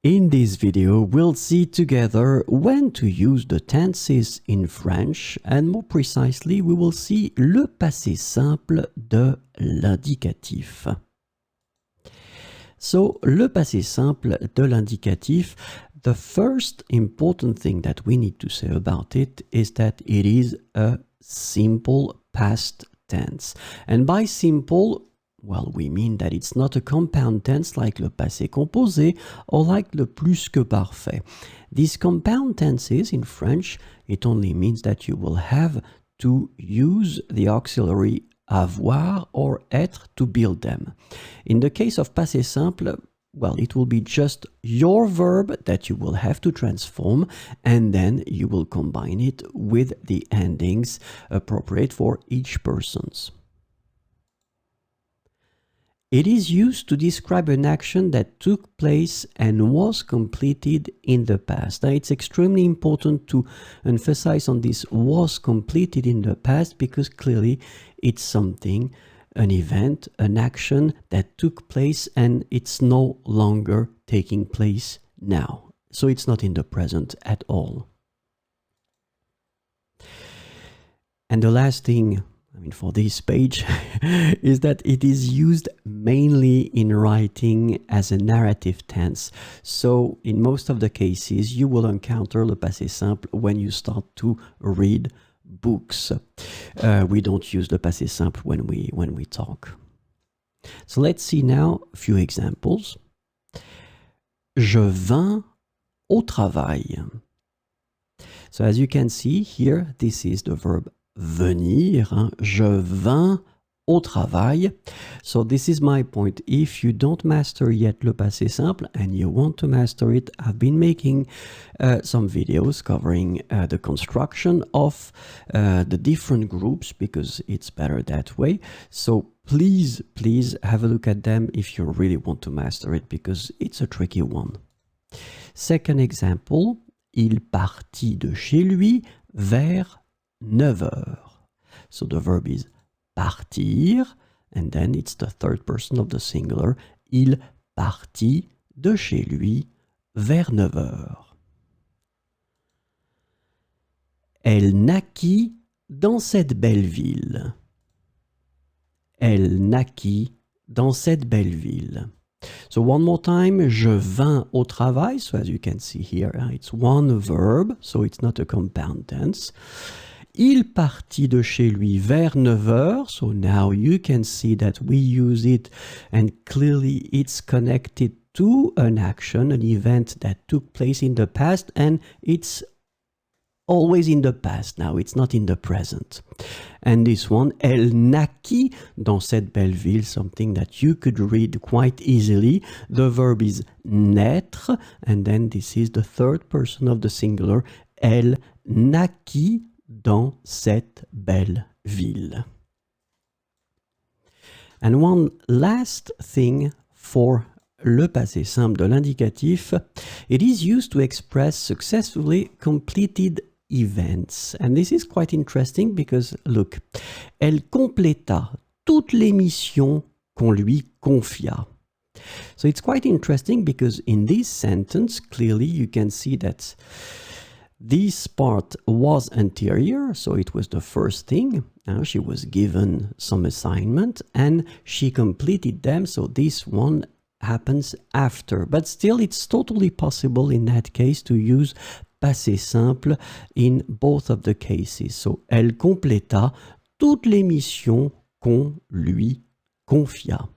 In this video, we'll see together when to use the tenses in French, and more precisely, we will see le passé simple de l'indicatif. So, le passé simple de l'indicatif, the first important thing that we need to say about it is that it is a simple past tense. And by simple, well, we mean that it's not a compound tense like le passé composé or like le plus que parfait. These compound tenses in French, it only means that you will have to use the auxiliary avoir or être to build them. In the case of passé simple, well, it will be just your verb that you will have to transform, and then you will combine it with the endings appropriate for each person's. It is used to describe an action that took place and was completed in the past. Now, it's extremely important to emphasize on this was completed in the past because clearly it's something, an event, an action that took place and it's no longer taking place now. So it's not in the present at all. And the last thing, for this page is that it is used mainly in writing as a narrative tense. So in most of the cases, you will encounter le passé simple when you start to read books. We don't use le passé simple when we talk. So let's see now a few examples. Je vins au travail. So as you can see here, this is the verb venir, je vins au travail. So this is my point. If you don't master yet le passé simple and you want to master it, I've been making some videos covering the construction of the different groups because it's better that way. So please have a look at them if you really want to master it because it's a tricky one. Second example, il partit de chez lui vers 9 heures. So the verb is partir, and then it's the third person of the singular. Il partit de chez lui vers 9 heures. Elle naquit dans cette belle ville. Elle naquit dans cette belle ville. So one more time, je vins au travail. So as you can see here, it's one verb, so it's not a compound tense. Il partit de chez lui vers 9 heures. So now you can see that we use it and clearly it's connected to an action, an event that took place in the past, and it's always in the past now, it's not in the present. And this one, elle naquit dans cette belle ville, something that you could read quite easily. The verb is naître, and then this is the third person of the singular. Elle naquit dans cette belle ville. And one last thing for le passé simple de l'indicatif, it is used to express successfully completed events. And this is quite interesting because, look, elle compléta toutes les missions qu'on lui confia. So it's quite interesting because in this sentence, clearly you can see that this part was anterior, so it was the first thing. She was given some assignment and she completed them, so this one happens after. But still, it's totally possible in that case to use passé simple in both of the cases. So, elle compléta toutes les missions qu'on lui confia.